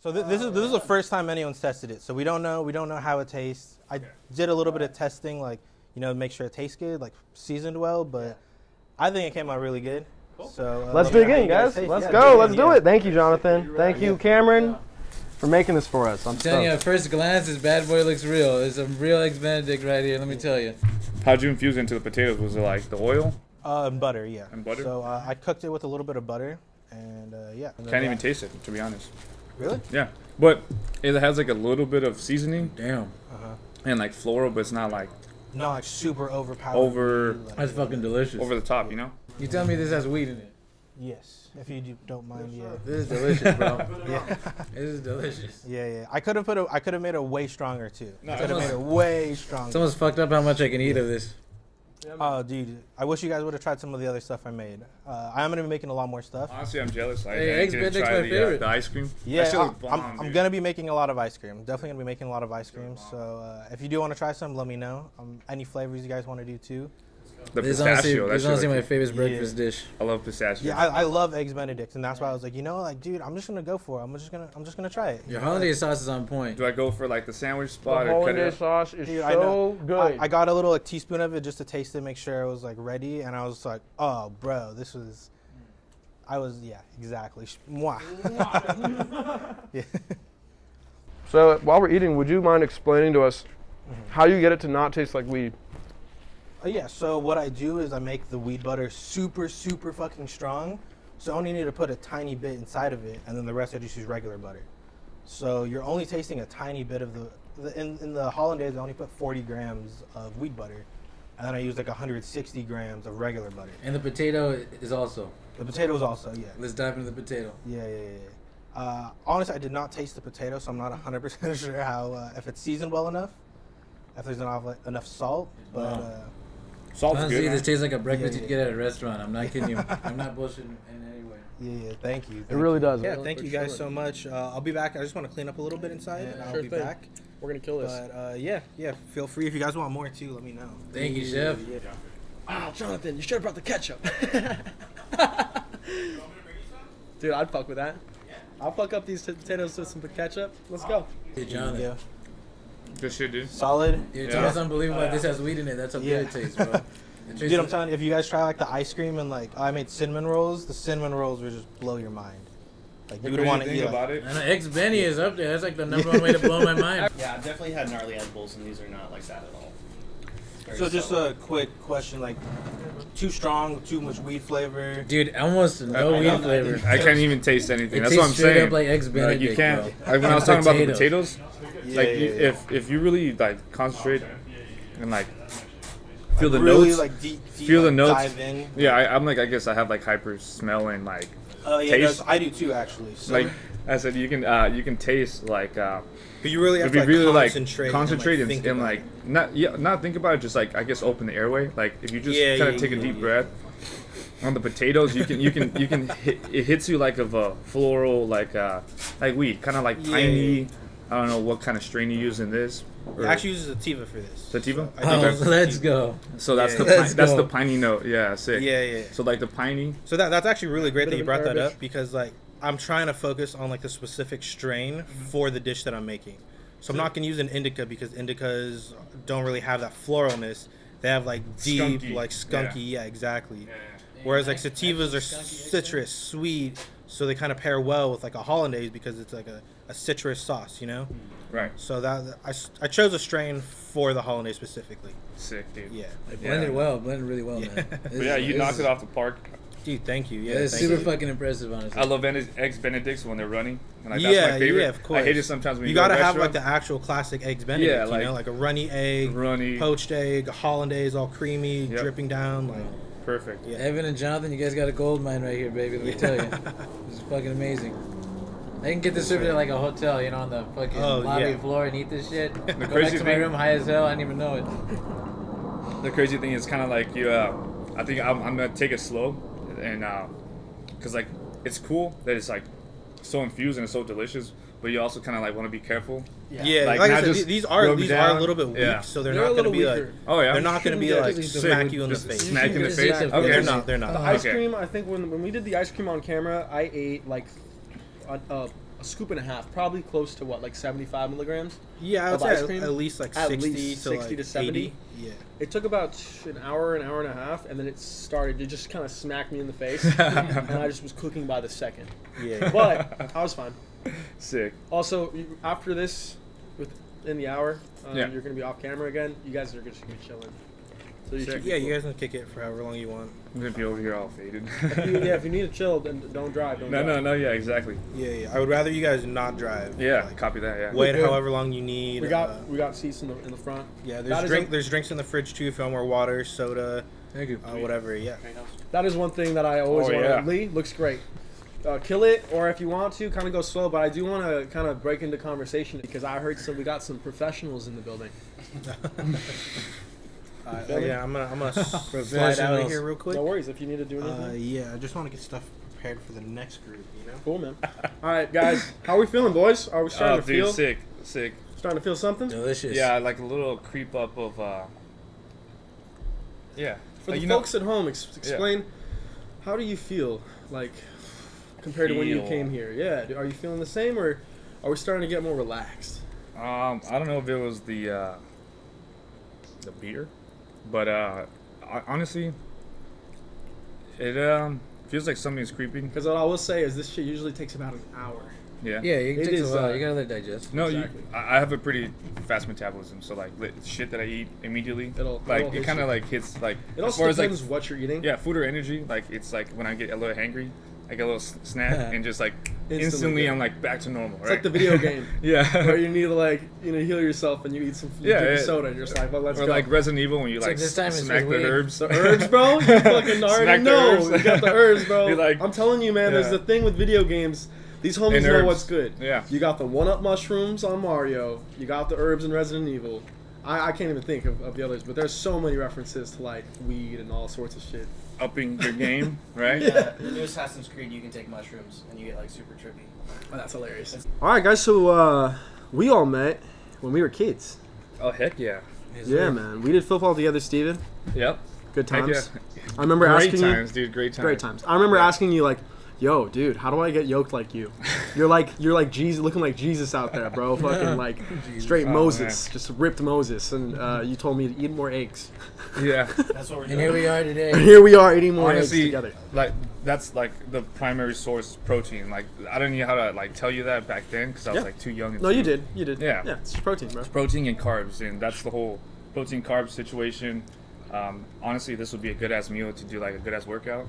So this is the first time anyone's tested it. So we don't know how it tastes. I did a little bit of testing, like make sure it tastes good, like seasoned well. But I think it came out really good. Cool. So let's dig in, guys. Let's go. Let's do it. Thank you, Jonathan. Thank you, Cameron, for making this for us. I'm telling you, at first glance, this bad boy looks real. It's a real Eggs Benedict right here. Let me tell you. How'd you infuse it into the potatoes? Was it like the oil? And butter, yeah. And butter? So I cooked it with a little bit of butter, and yeah. Can't even taste it, to be honest. Really? Yeah, but it has like a little bit of seasoning. Damn. And like floral, but it's not like. Not like super overpowering. That's fucking delicious. Over the top, you know? You tell me this has weed in it? Yes, if you don't mind, yeah. This is delicious, bro. Yeah. This is delicious. Yeah. I could have made it way stronger too. I could have made it way stronger. It's almost fucked up how much I can eat of this. Oh, dude, I wish you guys would have tried some of the other stuff I made. I'm gonna be making a lot more stuff. Honestly, I'm jealous. Eggs Benedict's my favorite. The ice cream. Yeah, I'm gonna be making a lot of ice cream. Definitely gonna be making a lot of ice cream. So if you do want to try some, let me know. Any flavors you guys want to do too. The pistachio. This is honestly my favorite breakfast dish. I love pistachio. Yeah, I love Eggs Benedict, and that's why I was like, dude, I'm just gonna go for it. I'm just gonna try it. Your hollandaise sauce is on point. Do I go for like the sandwich spot The or cut it? hollandaise sauce is Dude, so good. I got a little teaspoon of it just to taste it, make sure it was like ready, and I was like, oh, bro, yeah, exactly. Mwah. Yeah. So while we're eating, would you mind explaining to us how you get it to not taste like weed? Yeah, so what I do is I make the weed butter super, super fucking strong. So I only need to put a tiny bit inside of it, and then the rest I just use regular butter. So you're only tasting a tiny bit of in the hollandaise, I only put 40 grams of wheat butter. And then I use like 160 grams of regular butter. And the potato is also. The potato is also, yeah. Let's dive into the potato. Yeah. Honestly, I did not taste the potato, so I'm not 100% sure how, if it's seasoned well enough, if there's enough salt, but... Salt's Honestly, good. this tastes like a breakfast you'd get at a restaurant. I'm not kidding you. I'm not bullshitting in any way. Yeah, thank you. It really does. Yeah, thank you guys so much. I'll be back. I just want to clean up a little bit inside, and I'll be back. We're going to kill this. But yeah, feel free. If you guys want more too, let me know. Thank you, Chef. Yeah. Oh, Jonathan, you should have brought the ketchup. Dude, I'd fuck with that. I'll fuck up these potatoes with some ketchup. Let's go. Hey, Jonathan. Yeah. Good shit, dude. Solid. Dude, it's unbelievable that this has weed in it. That's how good it tastes, bro. Dude, I'm telling you, if you guys try like the ice cream and like I made cinnamon rolls, the cinnamon rolls would just blow your mind. Like you would want to eat about it. I know, Eggs Benny is up there. That's like the number one way to blow my mind. Yeah, I've definitely had gnarly edibles, and these are not like that at all. So just a quick question, like too strong, too much weed flavor? Dude, almost no weed flavor. I can't even taste anything. That's what I'm straight saying. Up like Eggs Benedict, you can't. bro. Like when I was talking about the Potatoes. potatoes, if you really like concentrate and like feel the really, notes, like deep, feel the notes. dive in. Yeah, I'm like, I guess I have like hyper smell and like taste. I do too, actually. So, like I said, you can taste like. But you really have to like, really concentrate and like not think about it. Just like I guess open the airway. Like if you just kind of take a deep breath on the potatoes, you can hit, it hits you like of a floral like weed, kind of like piney. I don't know what kind of strain you use in this. It actually uses sativa for this. Sativa? So, let's go. So that's the piney note. Yeah, sick. Yeah. So like the piney. So that's actually really great that you brought that up because like I'm trying to focus on like the specific strain for the dish that I'm making. So I'm not gonna use an indica because indicas don't really have that floralness. They have like deep, skunky. like skunky. Yeah, exactly. Whereas like sativas are citrus, sweet, so they kind of pair well with like a hollandaise because it's like a citrus sauce, you know. Right. So that I chose a strain for the hollandaise specifically. Sick, dude. Yeah. It blended really well, man. But yeah, you knocked it off the park. Dude, thank you. Yeah, it's super fucking impressive, honestly. I love Eggs Benedicts when they're running. And like, yeah, that's my favorite. Yeah, of course. I hate it sometimes when you go gotta to a have like restaurant. the actual classic Eggs Benedict. Yeah, like, you know, like a runny egg, poached egg, hollandaise, all creamy, dripping down. Like perfect. Yeah. Evan and Jonathan, you guys got a gold mine right here, baby. Let me tell you, this is fucking amazing. I can get this served at like a hotel, you know, on the fucking lobby floor and eat this shit. Go back to my room high as hell. I didn't even know it. The crazy thing is kind of like you. I think I'm gonna take it slow, and because like it's cool that it's like so infused and it's so delicious, but you also kind of like want to be careful. Yeah, like I said, these are a little bit weak, so they're not gonna be like. Oh yeah. They're not gonna be like smack you in the face. Smack in the face. Okay, they're not. They're not. The ice cream. I think when we did the ice cream on camera, I ate like a scoop and a half, probably close to what, like 75 milligrams. Yeah, I would of say ice cream? at least like At 60 least to 60 like to 70. 80. Yeah. It took about an hour and a half, and then it just kind of smacked me in the face, and I just was cooking by the second. Yeah. But I was fine. Sick. Also, after this, in the hour, Yeah. you're gonna be off camera again. You guys are just gonna be chilling. So you Sick. should be Yeah, cool. you guys can kick it for however long you want. I'm gonna be over here all faded. If you need to chill, then don't drive. Don't drive. No, yeah, exactly. Yeah. I would rather you guys not drive. Yeah, Like, copy that. Yeah. wait Good. however long you need. We got seats in the front. Yeah, That is there's drinks in the fridge too if you want more water, soda, Thank you. whatever. Yeah. That is one thing that I always Oh, want. yeah. Lee looks great. Kill it, or if you want to, kind of go slow. But I do want to kind of break into conversation because I heard we got some professionals in the building. Yeah, I'm gonna slide out of here real quick. No worries if you need to do anything. Yeah, I just want to get stuff prepared for the next group. You know. Cool, man. All right, guys, how are we feeling, boys? Are we starting to feel sick. starting to feel something? Delicious. Yeah, like a little creep up of. Yeah. For the you folks at home, explain how do you feel like compared to when you Feel. came here? Yeah, are you feeling the same, or are we starting to get more relaxed? I don't know if it was the beer, but honestly, it feels like something's creeping. Because what I will say is this shit usually takes about an hour. Yeah. Yeah, it It takes is, a while. uh, You gotta let it digest. No, Exactly. I have a pretty fast metabolism, so like shit that I eat immediately, It'll it hit kind you. of like hits like It also as far as like depends what you're eating. yeah, food or energy. Like it's like when I get a little hangry, I get a little snack and just like instantly good. I'm like back to normal. It's like the video game yeah. where you need to like heal yourself and you eat some Yeah, drink yeah. soda and you're just like, well, let's Or go. like Resident Evil when you It's like like this time it's smack with the weed. herbs. The herbs, bro. You fucking already Smack the know. herbs. You got the herbs, bro. You're like- I'm telling you, man. There's Yeah. a thing with video games. These homies And know herbs. what's good. Yeah. You got the 1-up mushrooms on Mario. You got the herbs in Resident Evil. I can't even think of the others, but there's so many references to like weed and all sorts of shit. Upping your game, right? Yeah, the new Assassin's Creed, you can take mushrooms and you get like super trippy. Oh, that's hilarious. All right, guys. So we all met when we were kids. Oh heck yeah. Yeah, man. We did football together, Steven. Yep. Good Heck times. yeah. I remember Great asking times, you. dude. Great times. Great times. I remember asking you like, "Yo, dude, how do I get yoked like you? You're like Jesus, looking like Jesus out there, bro. Fucking like straight Oh, Moses, just ripped Moses." And you told me to eat more eggs. Yeah. That's what we're And doing. here we are today. And here we are eating more eggs Honestly, together. like that's like the primary source protein. Like I don't know how to like tell you that back then because I was Yeah. like too young. And No, you too- did. You did. Yeah. Yeah, it's just protein, bro. Protein and carbs, and that's the whole protein carb situation. Honestly, this would be a good ass meal to do like a good ass workout,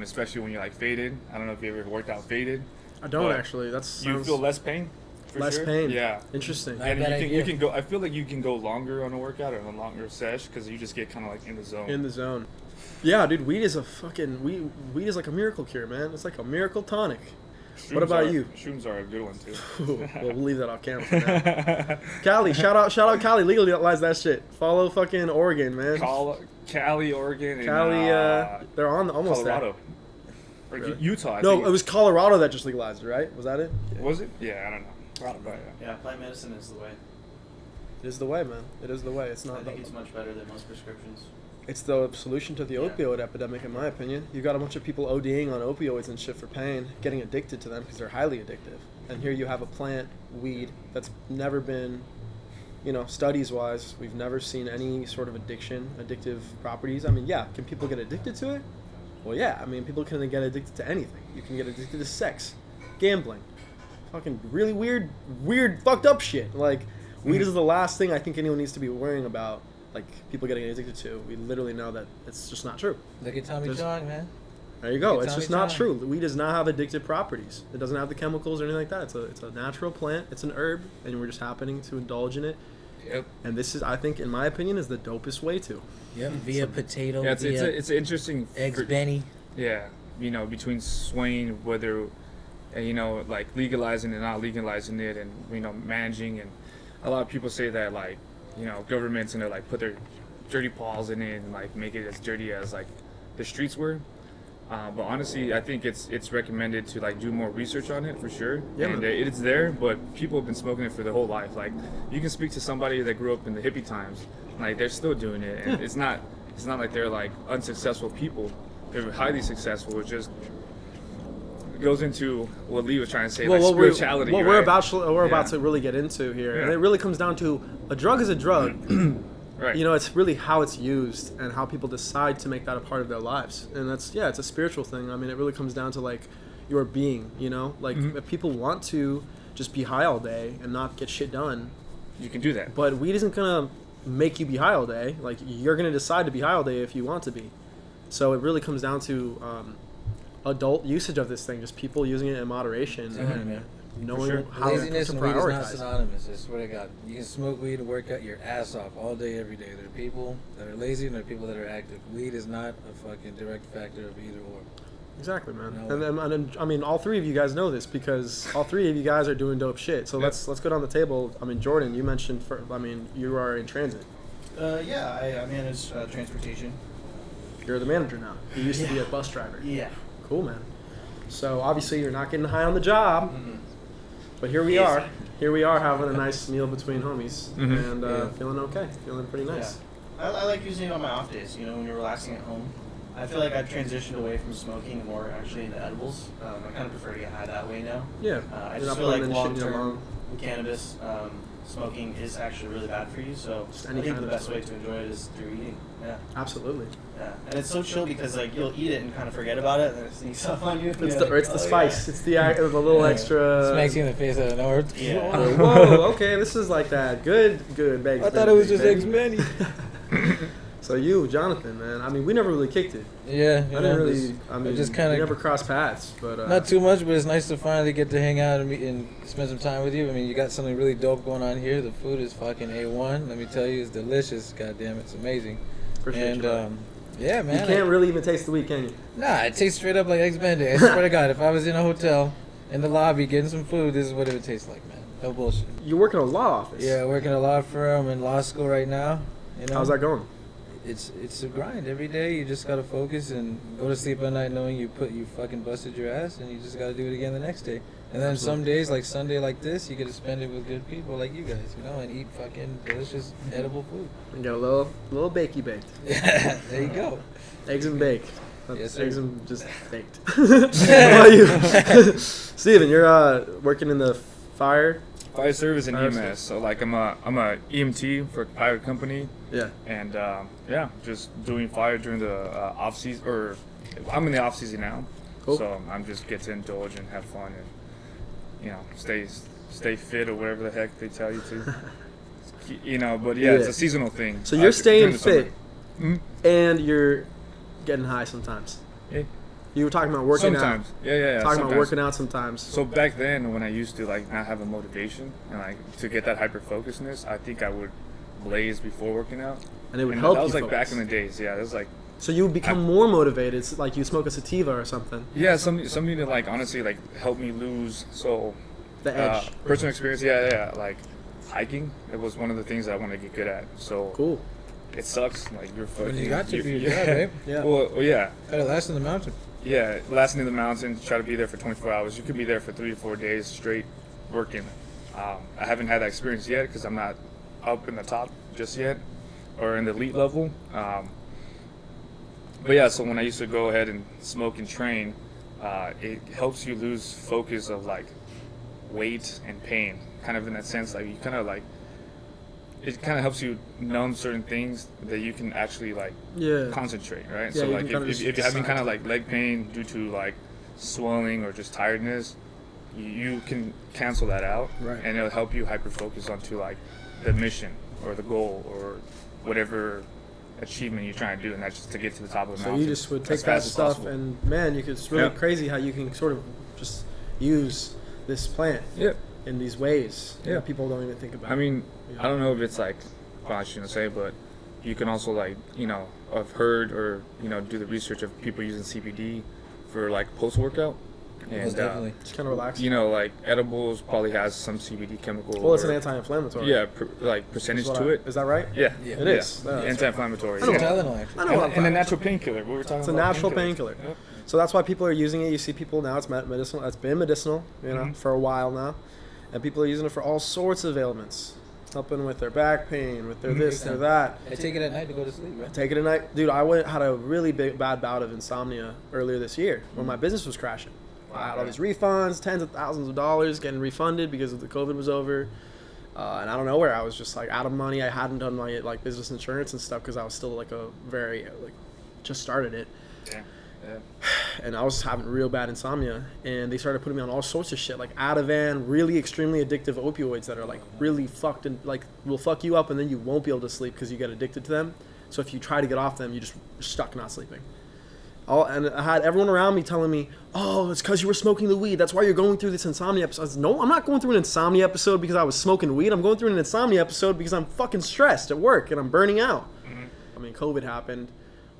especially when you're like faded. I don't know if you ever worked out faded. I don't But actually. That's You feel less pain. For less sure? pain. Yeah. Interesting. I And bet I you do. can go. I feel like you can go longer on a workout or a longer sesh because you just get kind of like in the zone. In the zone. Yeah, dude, weed is a fucking weed is like a miracle cure, man. It's like a miracle tonic. Shrooms What about are- you? Shrooms are a good one too. Well, we'll leave that off camera for now. Cali, shout out Cali, legalize that shit. Follow fucking Oregon, man. Cali, Oregon, and Cali, they're on almost Colorado. Or Really? Utah. I there. No, think. it was Colorado that just legalized it, right? Was that it? Was it? Yeah, I don't know. But, Yeah, plant medicine is the way. It is the way, man. It is the way. It's I not. think it's much better than most prescriptions. It's the solution to the Yeah. opioid epidemic, in my opinion. You got a bunch of people ODing on opioids and shit for pain, getting addicted to them because they're highly addictive. And here you have a plant, weed, that's never been, studies-wise, we've never seen any sort of addictive properties. I mean, yeah, can people get addicted to it? Well, yeah. I mean, people can get addicted to anything. You can get addicted to sex, gambling, fucking really weird, fucked up shit. Like, weed is the last thing I think anyone needs to be worrying about. Like people getting addicted to. We literally know that it's just not true. Look at Tommy There's- Chong, man. There you go. It's It's just Tommy not John. true. Weed does not have addictive properties. It doesn't have the chemicals or anything like that. It's a natural plant. It's an herb, and we're just happening to indulge in it. Yep. And this is, I think, in my opinion, is the dopest way to. Yep. Via potato. Yeah, it's via it's interesting. eggs Benny. Yeah, between swaying whether, like legalizing and not legalizing it, and managing, and a lot of people say that like, government's gonna like put their dirty paws in it and like make it as dirty as like the streets were. But honestly, I think it's recommended to like do more research on it for sure. Yeah, and man. it's there, but people have been smoking it for their whole life. Like you can speak to somebody that grew up in the hippie times, like they're still doing it, and it's not like they're like unsuccessful people. They're highly successful. It's just goes into what Lee was trying to say, Well, like what spirituality. we're about Yeah. to really get into here, and Yeah. it really comes down to a drug is a drug. Right. You know, it's really how it's used and how people decide to make that a part of their lives, and it's a spiritual thing. I mean, it really comes down to like your being. You know, like if people want to just be high all day and not get shit done, You can do that. but weed isn't gonna make you be high all day. Like you're gonna decide to be high all day if you want to be. So it really comes down to adult usage of this thing, just people using it in moderation and knowing sure. how Laziness to and weed is not prioritize. synonymous. I swear to God. You can smoke weed and work out your ass off all day, every day. There are people that are lazy and there are people that are active. Weed is not a fucking direct factor of either or. Exactly, man. No. And I mean, all three of you guys know this because all three of you guys are doing dope shit. So let's go down the table. I mean, Jordan, you mentioned. You are in transit. Yeah, I manage transportation. You're the manager now. You used to be a bus driver. Yeah. Cool, man. So obviously you're not getting high on the job, Mm-hmm. but here we Easy. are. Here we are having a nice meal between homies and Yeah. feeling okay, feeling pretty nice. Yeah. I like using it on my off days, you know, when you're relaxing at home. I feel like I've transitioned away from smoking and more actually into edibles. I kind of prefer to get high that way now. Yeah. I You're just not feel like putting in shit in your long-term lung. cannabis smoking is actually really bad for you. So Just I any think kind the of best way to enjoy it is through eating. Yeah. Absolutely. Yeah. And it's so chill because like you'll eat it and kind of forget about it and then it sneaks up on you. It's You're the like, it's the "Oh, spice. yeah." It's the little extra. Smacks you in the face out of nowhere. Yeah. Whoa, okay, this is like that. Good, eggs. I thought it was just Benny. eggs Benny. So you, Jonathan, man. I mean, we never really kicked it. Yeah, I didn't really. I mean, just we kind never of crossed paths, but not too much, but it's nice to finally get to hang out and meet and spend some time with you. I mean, you got something really dope going on here. The food is fucking A1. Let me tell you, it's delicious. God damn, it's amazing. appreciate And you. Man. yeah, man. You can't really even taste the weed, can you? Nah, it tastes straight up like eggs Benedict. I swear to God, if I was in a hotel in the lobby getting some food, this is what it would taste like, man. No bullshit. You work in a law office. Yeah, working a law firm in law school right now. You know, How's that going? It's a grind every day. You just gotta focus and go to sleep at night knowing you fucking busted your ass, and you just gotta do it again the next day. And then some days, like Sunday, like this, you get to spend it with good people like you guys, you know, and eat fucking delicious edible food. You got a little bakey baked. Yeah, there you go. Eggs and bake. That's Yes, sir. eggs and just baked. How about you? Steven, you're working in the fire. Fire service and Fire EMS. service. So like I'm a EMT for a private company, Yeah. and yeah, just doing fire during the off season. Or I'm in the off season now, Cool. so I'm just get to indulge and have fun and stay fit or whatever the heck they tell you to. You know, but yeah, it's Yeah. a seasonal thing. So you're staying during the summer. fit, Mhm. and you're getting high sometimes. Yeah. You were talking about working Sometimes, out. yeah. Talking about sometimes. working out sometimes. So back then, when I used to like not have a motivation and like to get that hyper focusedness, I think I would blaze before working out. And it would And help that was you like back focus. in the days. Yeah, it was like So you would become more motivated. It's like you smoke a sativa or something. yeah, something to like honestly like help me lose. So The edge. personal experience, yeah. Like hiking, it was one of the things that I want to get good at. So Cool. it sucks. Like you're fucking. You got to for your yeah. job, babe. Yeah. Well, yeah. Gotta last in the mountain. Yeah, lasting in the mountains, try to be there for 24 hours. You could be there for 3 to 4 days straight working. I haven't had that experience yet because I'm not up in the top just yet or in the elite level. But yeah, so when I used to go ahead and smoke and train, it helps you lose focus of like weight and pain. Kind of in that sense, like you kind of like, it kind of helps you numb certain things that you can actually like Yeah. concentrate, right? Yeah, So you like can kinda if just you're having kind of decide. like leg pain due to like swelling or just tiredness, you can cancel that out, Right. and it'll help you hyper focus onto like the mission or the goal or whatever achievement you're trying to do, and that's just to get to the top of the So mountain. you just would as take that fast as stuff possible. and man, it's really Yeah. crazy how you can sort of just use this plant Yeah. in these ways. Yeah. That people don't even think about. I mean, Yeah. I don't know if it's like, well, I shouldn't say, but you can also like, I've heard or, do the research of people using CBD for like post-workout. And, Most definitely. just kind of relax. like edibles probably has some CBD chemical. Well, it's an or- anti-inflammatory. Yeah, percentage Is what to it. Is that right? Yeah, Yeah. It is. Yeah. Anti-inflammatory. I know It's what- Tylenol, actually. I know what I'm And a talking natural painkiller. We were talking It's a about natural painkillers. painkiller. Yep. So that's why people are using it. You see people now, it's medicinal. It's been medicinal, Mhm. for a while now. And people are using it for all sorts of ailments. Helping with their back pain, with their this, their that. I take it at night to go to sleep, right? Take it at night. Dude, had a really bad bout of insomnia earlier this year when my business was crashing. I had all these refunds, tens of thousands of dollars getting refunded because the COVID was over. And I don't know where I was just like out of money. I hadn't done my like business insurance and stuff because I was still like a very like just started it. Yeah. And I was having real bad insomnia, and they started putting me on all sorts of shit like Ativan, really extremely addictive opioids that are like really fucked and like will fuck you up, and then you won't be able to sleep because you get addicted to them. So if you try to get off them, you're stuck not sleeping. And I had everyone around me telling me, oh, it's because you were smoking the weed. That's why you're going through this insomnia episode. I said, no, I'm not going through an insomnia episode because I was smoking weed. I'm going through an insomnia episode because I'm fucking stressed at work and I'm burning out. I mean, COVID happened.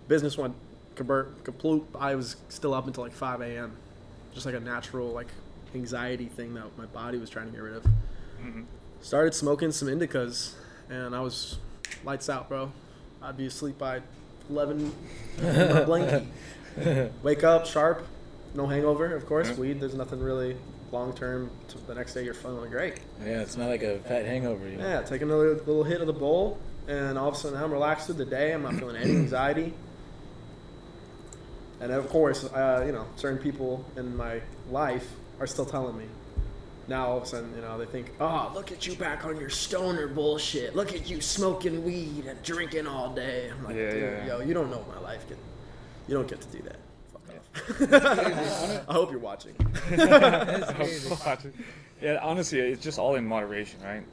Business went kaploop. I was still up until like 5 a.m. Just like a natural like anxiety thing that my body was trying to get rid of. Started smoking some indicas, and I was lights out, bro. I'd be asleep by 11 blankie. Wake up sharp, no hangover, of course. Weed, there's nothing really long term. The next day you're feeling great. Yeah, it's not like a fat hangover. You know? Yeah, take another little hit of the bowl, and all of a sudden I'm relaxed through the day. I'm not feeling any anxiety. And of course, certain people in my life are still telling me. Now all of a sudden, they think, oh, look at you back on your stoner bullshit. Look at you smoking weed and drinking all day. I'm like, yo, you don't know what my life can. You don't get to do that. Fuck off. I hope you're watching. Yeah, honestly, it's just all in moderation, right?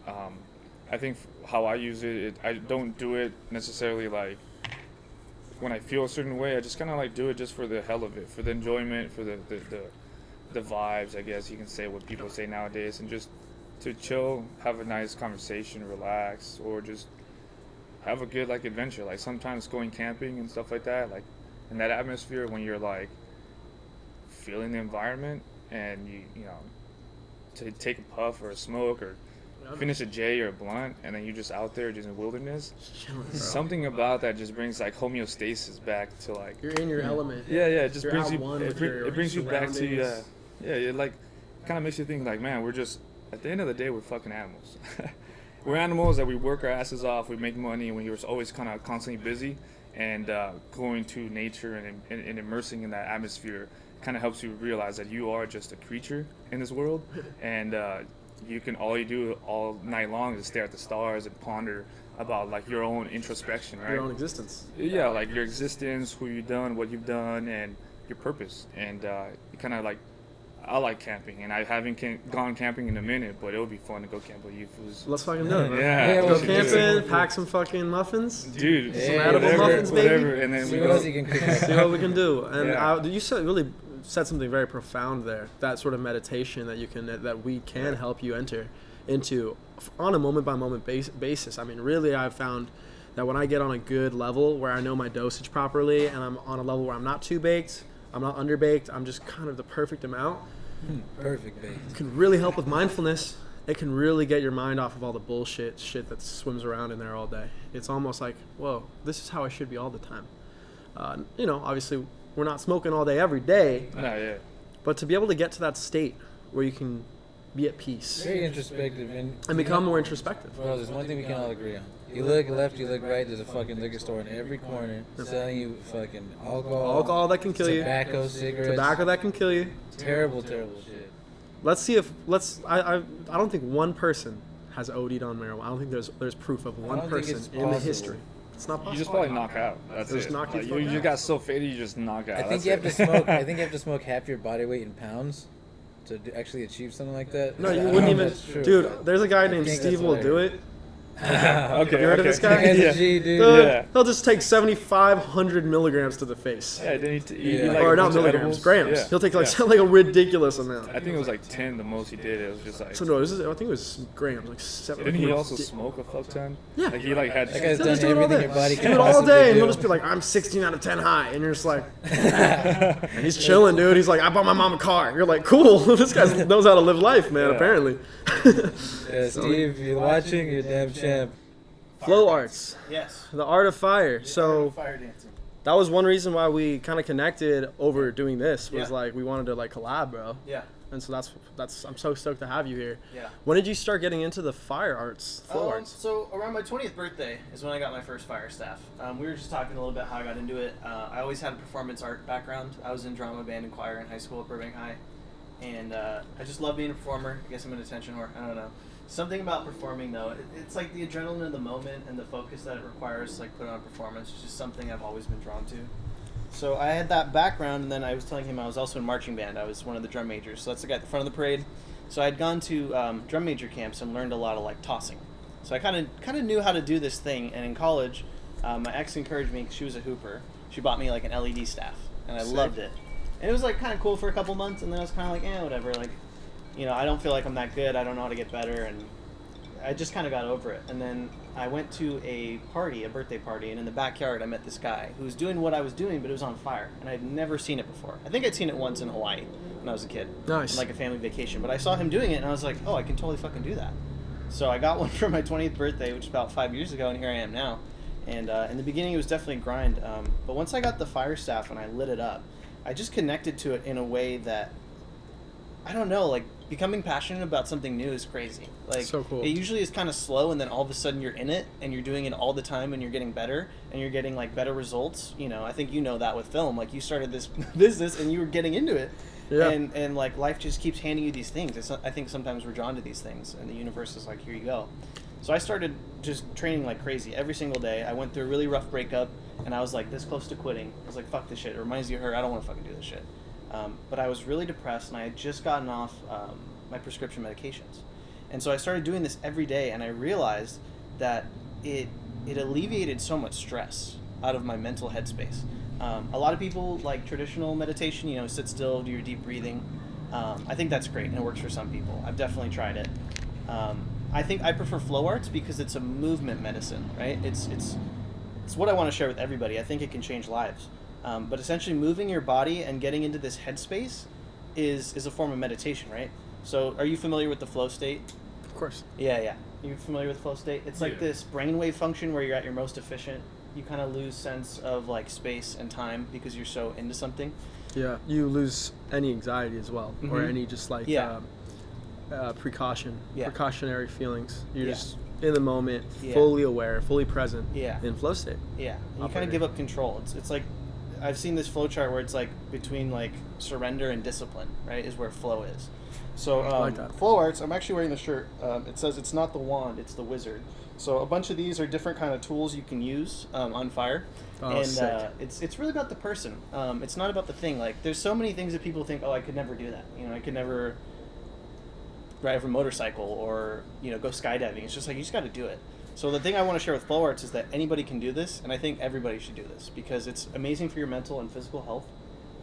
I think how I use it, I don't do it necessarily like when I feel a certain way. I just kind of like do it just for the hell of it, for the enjoyment, for the vibes, I guess you can say, what people say nowadays, and just to chill, have a nice conversation, relax, or just have a good like adventure. Like sometimes going camping and stuff like that, like in that atmosphere when you're like feeling the environment and you know to take a puff or a smoke or finish a J or a blunt, and then you're just out there just in the wilderness. Something about that just brings like homeostasis back to like you're in your element. Yeah, it just brings you. It brings you back to it like kind of makes you think like, man, we're just at the end of the day we're fucking animals. We're animals that we work our asses off, we make money, and we're always kind of constantly busy. And going to nature and immersing in that atmosphere kind of helps you realize that you are just a creature in this world, and all you do all night long is stare at the stars and ponder about like your own introspection, right? Your own existence. Yeah, like your existence, who you've done, what you've done, and your purpose. And you kind of like, I like camping, and I haven't gone camping in a minute, but it would be fun to go camp with you fools. Let's fucking do it, man. Yeah, go camping, pack some fucking muffins. Dude, some edible muffins, baby. Whatever, and then see what else you can cook. See what we can do. And you really said something very profound there. That sort of meditation that we can help you enter into on a moment by moment basis. I mean, really, I've found that when I get on a good level where I know my dosage properly, and I'm on a level where I'm not too baked, I'm not underbaked, I'm just kind of the perfect amount. Perfect baked. It can really help with mindfulness. It can really get your mind off of all the bullshit shit that swims around in there all day. It's almost like, whoa, this is how I should be all the time. Obviously, we're not smoking all day every day. No, yeah. But to be able to get to that state where you can be at peace. Very introspective. And become more introspective. Well, there's one thing we can all agree on. You look left, you look right, there's a fucking liquor store in every corner selling you fucking alcohol that can kill you. Tobacco, cigarettes. Tobacco that can kill you. Terrible shit. I don't think one person has OD'd on marijuana. I don't think there's proof of one person in the history. It's not possible. You just probably knock out. That's Just it. knock like, you you got so faded, you just knock out. I think you have to smoke. I think you have to smoke half your body weight in pounds to actually achieve something like that. No, you wouldn't even. Dude, there's a guy named Steve will do it. Okay. You heard of this guy? Yeah. Dude. He'll just take 7,500 milligrams to the face. Yeah, then Or not milligrams, grams. Yeah. He'll take like a ridiculous amount. I think it was like 10 the most he did. It was just like. So no, I think it was grams, like 7. Didn't he also smoke a fuck ton? Yeah. Like he like had. That guy's He'll done just do it all everything day. your body Do can it all possibly day, and do. he'll just be like, I'm 16 out of 10 high, and you're just like, and he's chilling, dude. He's like, I bought my mom a car. You're like, cool. This guy knows how to live life, man. Yeah. Apparently. Yeah, Steve, you're watching, you're a damn champ. Flow arts, Yes. the art of fire. So Fire dancing. that was one reason why we kind of connected over doing this. Was Yeah. like we wanted to like collab, bro. Yeah. And so that's I'm so stoked to have you here. Yeah. When did you start getting into the fire arts, flow arts? So around my 20th birthday is when I got my first fire staff. We were just talking a little bit how I got into it. I always had a performance art background. I was in drama, band, and choir in high school at Burbank High. and I just love being a performer. I guess I'm an attention whore. I don't know. Something about performing though, it's like the adrenaline of the moment and the focus that it requires to like put on a performance. It's just something I've always been drawn to. So I had that background, and then I was telling him I was also in marching band. I was one of the drum majors, so that's the guy at the front of the parade. So I'd gone to drum major camps and learned a lot of like tossing. So I kind of knew how to do this thing. And in college, my ex encouraged me because she was a hooper. She bought me like an LED staff, and I loved it. And it was like kind of cool for a couple months, and then I was kind of like, whatever. Like, you know, I don't feel like I'm that good. I don't know how to get better, and I just kind of got over it. And then I went to a party, a birthday party, and in the backyard I met this guy who was doing what I was doing, but it was on fire, and I'd never seen it before. I think I'd seen it once in Hawaii when I was a kid. Nice. On like a family vacation, but I saw him doing it, and I was like, oh, I can totally fucking do that. So I got one for my 20th birthday, which is about 5 years ago, and here I am now. And in the beginning, it was definitely a grind. But once I got the fire staff and I lit it up, I just connected to it in a way that, I don't know, like becoming passionate about something new is crazy. Like, so cool. It usually is kind of slow, and then all of a sudden you're in it, and you're doing it all the time, and you're getting better, and you're getting like better results. You know, I think you know that with film. Like, you started this business, and you were getting into it. Yeah. And like life just keeps handing you these things. I think sometimes we're drawn to these things, and the universe is like, here you go. So I started just training like crazy every single day. I went through a really rough breakup, and I was like this close to quitting. I was like, fuck this shit. It reminds you of her. I don't want to fucking do this shit. But I was really depressed, and I had just gotten off my prescription medications. And so I started doing this every day, and I realized that it alleviated so much stress out of my mental headspace. A lot of people like traditional meditation, you know, sit still, do your deep breathing. I think that's great, and it works for some people. I've definitely tried it. I think I prefer flow arts because it's a movement medicine, right? It's what I want to share with everybody. I think it can change lives. But essentially moving your body and getting into this headspace is a form of meditation, right? So are you familiar with the flow state? Of course. Yeah. You're familiar with flow state? It's like this brainwave function where you're at your most efficient. You kind of lose sense of like space and time because you're so into something. Yeah, you lose any anxiety as well, or any just like precautionary feelings. You're just in the moment, fully aware, fully present, in flow state. Yeah, and you kind of give up control. It's like, I've seen this flow chart where it's like between like surrender and discipline, right, is where flow is. So like that. flow arts, I'm actually wearing the shirt. It says it's not the wand, it's the wizard. So a bunch of these are different kind of tools you can use on fire. And it's really about the person. It's not about the thing. Like, there's so many things that people think, oh, I could never do that. You know, I could never ride a motorcycle or, you know, go skydiving. It's just like, you just got to do it. So the thing I want to share with flow arts is that anybody can do this, and I think everybody should do this because it's amazing for your mental and physical health.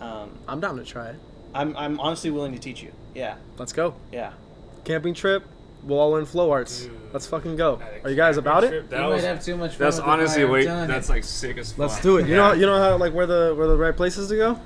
I'm down to try it. I'm honestly willing to teach you. Yeah. Let's go. Yeah. Camping trip. We'll all learn flow arts. Dude, let's fucking go. Are you guys about it? You might have too much fun. That's honestly that's like sick as fuck. Let's do it. You know how like where the right places to go?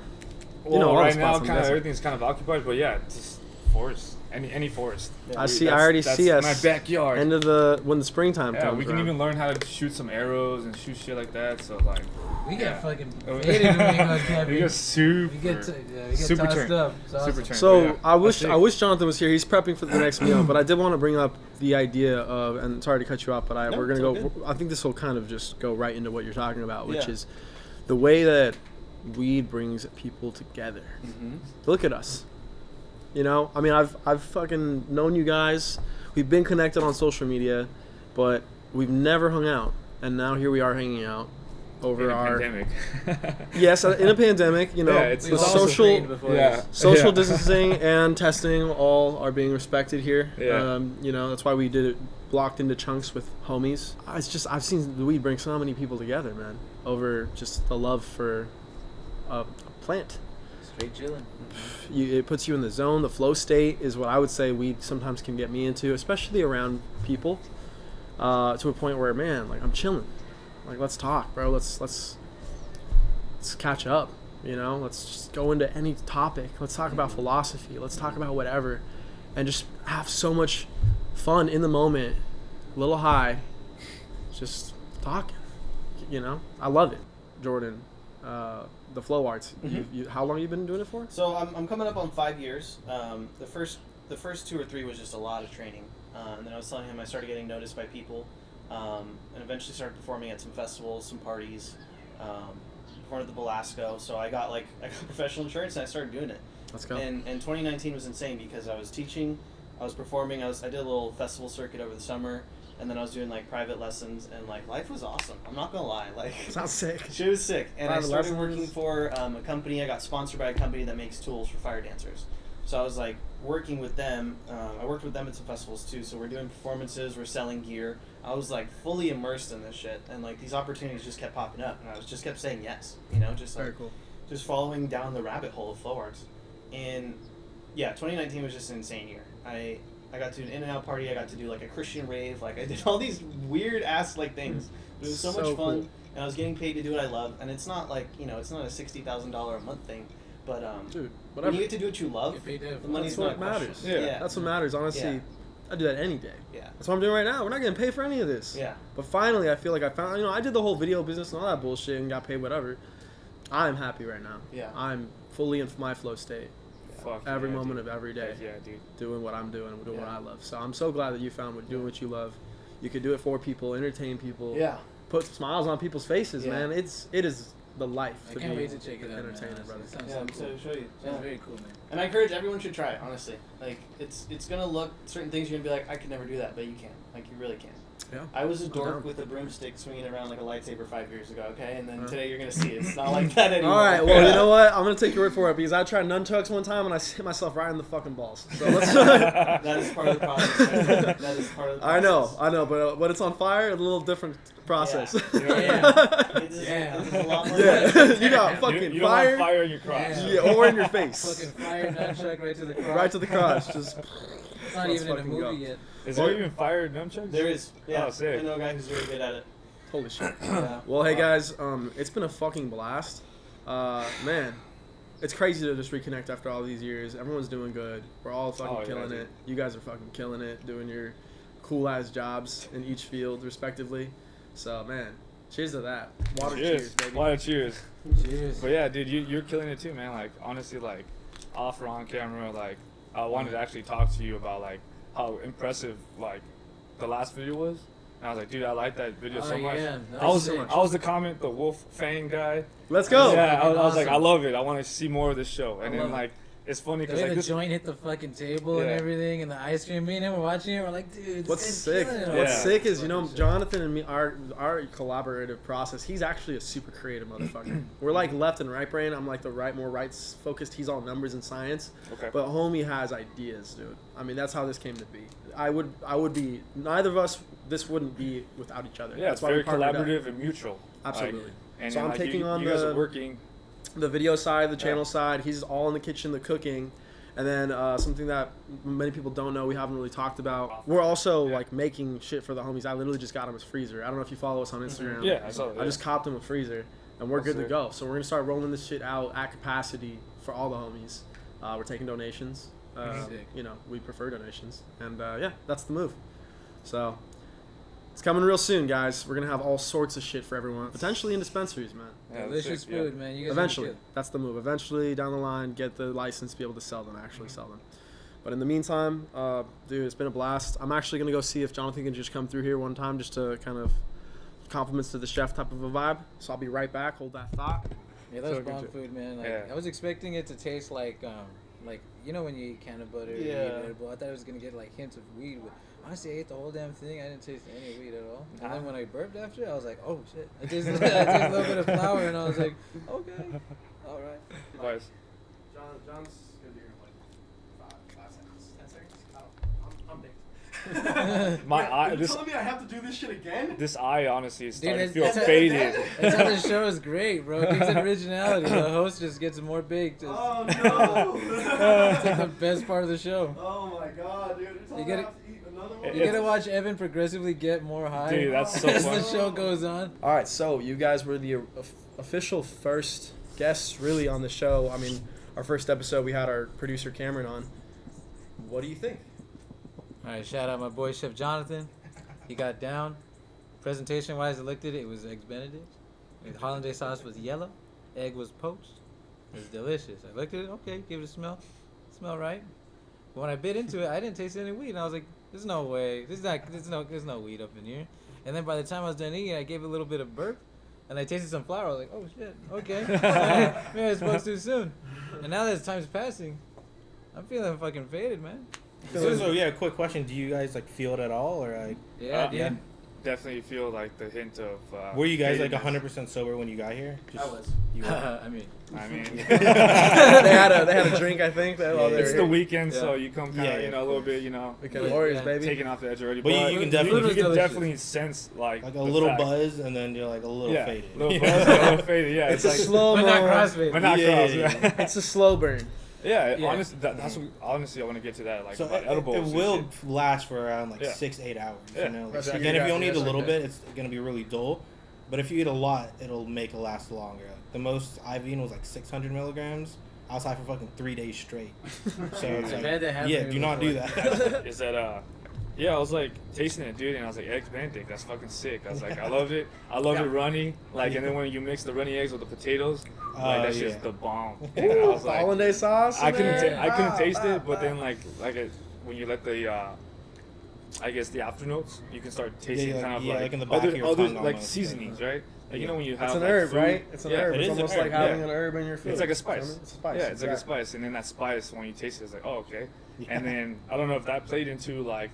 Well, you know, right now kind of everything's kind of occupied, but yeah, just forest. Any forest. Yeah. I already see us. My backyard. End of when the springtime comes. We can even learn how to shoot some arrows and shoot shit like that. So like, we get fucking faded when we go camping. We get super. We get tossed up. Super turned. So I wish Jonathan was here. He's prepping for the next meal, but I did want to bring up the idea of, and sorry to cut you off, but we're gonna go. Good. I think this will kind of just go right into what you're talking about, which is the way that weed brings people together. Mm-hmm. Look at us. You know, I mean, I've fucking known you guys. We've been connected on social media, but we've never hung out. And now here we are hanging out over our pandemic. Yes, in a pandemic. You know, it's social distancing and testing all are being respected here. Yeah. You know, that's why we did it blocked into chunks with homies. It's just I've seen the weed bring so many people together, man, over just the love for a plant. Straight chilling. It puts you in the zone. The flow state is what I would say weed sometimes can get me into, especially around people, to a point where, man, like I'm chilling. Like, let's talk, bro. Let's catch up. You know, let's just go into any topic. Let's talk about philosophy. Let's talk about whatever, and just have so much fun in the moment. A little high, just talking. You know, I love it, Jordan. The flow arts. Mm-hmm. How long have you been doing it for? So I'm coming up on 5 years. The first 2 or 3 was just a lot of training, and then I was telling him I started getting noticed by people, and eventually started performing at some festivals, some parties, performed at the Belasco. So I got professional insurance, and I started doing it. Let's go. And 2019 was insane because I was teaching, I was performing, I did a little festival circuit over the summer, and then I was doing like private lessons, and like life was awesome. I'm not gonna lie, like Sounds sick. She was sick, and Private I started lessons. working for a company. I got sponsored by a company that makes tools for fire dancers. So I was like working with them. I worked with them at some festivals too. So we're doing performances, we're selling gear. I was like fully immersed in this shit, and like these opportunities just kept popping up, and I was just kept saying yes. You know, just like Very cool. just following down the rabbit hole of flow arts. And yeah, 2019 was just an insane year. I got to do an In-N-Out party. I got to do like a Christian rave. Like I did all these weird ass like things. But it was so much fun, cool. and I was getting paid to do what I love. And it's not like, you know, it's not a $60,000 a month thing, but Dude, when whatever. you get to do what you love, Get paid to have the fun. money's That's what not a question. matters. Yeah. That's what matters. Honestly, Yeah. I do that any day. Yeah. That's what I'm doing right now. We're not getting paid for any of this. Yeah. But finally, I feel like I found, I did the whole video business and all that bullshit and got paid whatever. I'm happy right now. Yeah. I'm fully in my flow state. Fuck Every yeah, moment dude. of every day. Yeah, dude. Doing what I'm doing and doing what Yeah. I love. So I'm so glad that you found doing what you love. You could do it for people, entertain people, Yeah. put smiles on people's faces, Yeah. man. It is the life I to can't be wait to check it out, man. entertainer, Honestly, brother. it sounds Yeah, so I'm cool. excited to show you. Sounds Yeah. very cool, man. And I encourage everyone should try it, honestly. Like, it's gonna look, certain things you're gonna be like, I could never do that, but you can. Like, you really can. Yeah. I was a I'm dork down. with a broomstick swinging around like a lightsaber 5 years ago, okay? And then Uh-huh. today you're gonna see it's not like that anymore. All right, well, you know what? I'm gonna take your word for it because I tried nunchucks one time and I hit myself right in the fucking balls. So let's. That is part of the process. Right? That is part of the process. I know, but when it's on fire, it's a little different process. Yeah. It's a lot more. Yeah. You got fucking You don't fire, want fire in your crotch. Yeah. yeah, or in your face, Fucking fire nunchuck right to the crotch. right to the crotch. Just It's not Let's even in a fucking movie go. yet. Is there even fire nunchucks? There is. Yeah. Oh, sick. I know a guy who's really good at it. holy shit. Yeah. Well, hey guys, it's been a fucking blast. Man, it's crazy to just reconnect after all these years. Everyone's doing good. We're all fucking Oh, yeah, killing dude. it. You guys are fucking killing it, doing your cool ass jobs in each field, respectively. So, man, cheers to that. Water cheers, baby. Water cheers. Cheers. But yeah, dude, you're killing it too, man. Like, honestly, like, off or on camera, like, I wanted to actually talk to you about, like, how impressive, like, the last video was. And I was like, dude, I like that video Oh, so much. yeah. I was Sick. I was the comment, the wolf fang guy. Let's go. Yeah, I was Awesome. like, I love it. I want to see more of this show. And I then, love it. like, it's funny The because, way like, the this. joint hit the fucking table and Yeah. everything, and the ice cream. Me and him were watching it. We're like, dude, this What's guy's sick? killing it. What's Yeah. sick is, Jonathan and me, our collaborative process. He's actually a super creative motherfucker. We're like left and right brain. I'm like the more right focused. He's all numbers and science. Okay. But homie has ideas, dude. I mean, that's how this came to be. I would be. Neither of us. This wouldn't be without each other. Yeah, That's it's why we very partnered up. collaborative and mutual. Absolutely. Like, and So then, I'm like, taking on you guys the- are working. The video side, the channel Yeah. side. He's all in the kitchen, the cooking. And then something that many people don't know, we haven't really talked about. We're also like making shit for the homies. I literally just got him his freezer. I don't know if you follow us on Instagram. Yeah, I saw that. I just copped him a freezer, and we're good to sick. go. So we're gonna start rolling this shit out at capacity for all the homies. We're taking donations. Sick. We prefer donations, and yeah, that's the move. So it's coming real soon, guys. We're gonna have all sorts of shit for everyone, potentially in dispensaries, man. Yeah, that's Delicious sick, yeah. food, man. You guys Eventually, are that's the move. Eventually, down the line, get the license to be able to sell them, actually sell them. But in the meantime, dude, it's been a blast. I'm actually gonna go see if Jonathan can just come through here one time, just to kind of compliments to the chef type of a vibe. So I'll be right back. Hold that thought. Yeah, that was So good bomb too. food, man. Like, Yeah. I was expecting it to taste like when you eat can butter, you eat Yeah. edible. I thought it was gonna get like hints of weed. But honestly, I ate the whole damn thing. I didn't taste any weed at all. And then when I burped after, I was like, oh shit. I tasted a little bit of flour, and I was like, okay, all right. Wise. John's gonna be here in like 5 seconds, 10 seconds. I'm baked. My eye. Are you This telling me I have to do this shit again? this eye honestly is Dude, starting to that's- feel faded. That's how the show is great, bro. It gives it originality. The host just gets more baked. It's, Oh no! it's like the best part of the show. Oh my god, dude! You're telling You me I gotta- have to eat another one? It- You gotta watch Evan progressively get more high Dude, that's so as fun. the show goes on. All right, so you guys were the official first guests really on the show. I mean, our first episode, we had our producer Cameron on. What do you think? All right, shout out my boy Chef Jonathan. He got down. Presentation wise, I looked at it. It was eggs Benedict. The hollandaise sauce was yellow. Egg was poached. It was delicious. I looked at it. Okay, give it a smell. Smell right. But when I bit into it, I didn't taste any weed. And I was like, "There's no way. There's no weed up in here." And then by the time I was done eating, I gave it a little bit of burp. And I tasted some flour. I was like, oh shit, okay. Maybe I spoke too soon. And now that time's passing, I'm feeling fucking faded, man. So yeah, quick question: do you guys like feel it at all, or like? Yeah, dude. Definitely feel like the hint of. Were you guys like fadedness. 100% sober when you got here? I was. You were? I mean, they had a drink, I think. It's the weekend, Yeah. so you come kind of, Yeah, a little bit, Weekend Warriors, baby. taking off the edge already. But you can definitely- you can delicious. definitely sense like Like a the little fact. buzz, and then you're like a little Yeah, faded. little buzz, a little faded. Yeah, It's a like slow but not mo. crossfade. but not Yeah, cross. yeah, Yeah, It's a slow burn. yeah. Yeah. Honestly, that's what, honestly I want to get to that. Like So about it edibles. and will shit. last for around like Yeah. 6-8 hours. Yeah. You know, like, Exactly. again, if you only eat a That's little like bit, it's gonna be really dull. But if you eat a lot, it'll make it last longer. The most I've eaten was like 600 milligrams. I was high for fucking 3 days straight. So it's I've like, had that happen yeah, to me do not do before. that. Is that yeah, I was like tasting it, dude, and I was like, eggs Benedict, that's fucking sick. I was like, I loved it. I love it runny. Like, and then when you mix the runny eggs with the potatoes, like that's yeah. just the bomb. And I was like, Hollandaise sauce. I in couldn't, there. I couldn't taste it, but then when you let the, I guess the afternotes, you can start tasting Yeah, kind of yeah, like, like in the back of your other tongue like almost. seasonings, right? Like you know when you have It's an like, herb, food, right? It's an yeah, herb. it It's is an almost herb, like having yeah. an herb in your food. It's like a spice. It's a spice. Yeah, it's like a exactly. spice, and then that spice when you taste it, it's like, oh, okay. Yeah. And then I don't know if that played into like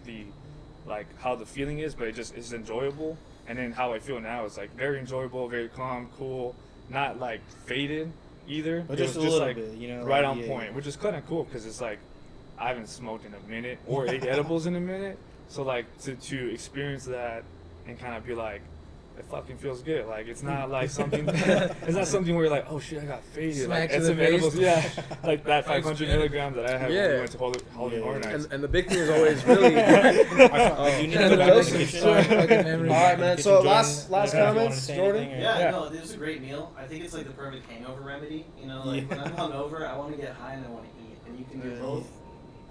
how the feeling is, but it just is enjoyable. And then how I feel now is like very enjoyable, very calm, cool, not like faded either. But It just was a little like, bit, you know, right like, on yeah, point, yeah. which is kind of cool because it's like I haven't smoked in a minute or ate edibles in a minute, so like to experience that and kind of be like, it fucking feels good. Like it's not like something. It's not something where you're like, oh shit, I got faded. Smack Like to it's the some edibles, face. yeah, like that 500 milligrams that I had when Yeah. we went to Halloween Horror Nights. And the big thing is always really. I do need to The go back to the dosage. kitchen. Fucking memory. All right, man. Kitchen So Jordan, last if you wanna comments, say Jordan. anything, or- Yeah, no, it was a great meal. I think it's like the perfect hangover remedy. You know, like when I'm hungover, I want to get high and I want to eat, and you can do both.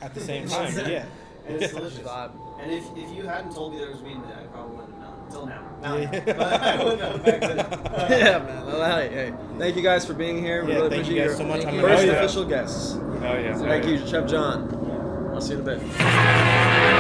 At the same time, yeah. And it's delicious. Vibe. And if you hadn't told me there was weed in it, I probably wouldn't have known. Until now. Now Yeah. I know. But I wouldn't have back then. Yeah, man. Well, hey, thank you guys for being here. We Yeah, really thank you appreciate guys your so much. Thank I'm you. first Oh, yeah. official guests. Oh yeah. Thank you, Chef John. I'll see you in a bit.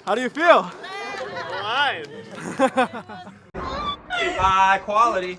How do you feel? High quality.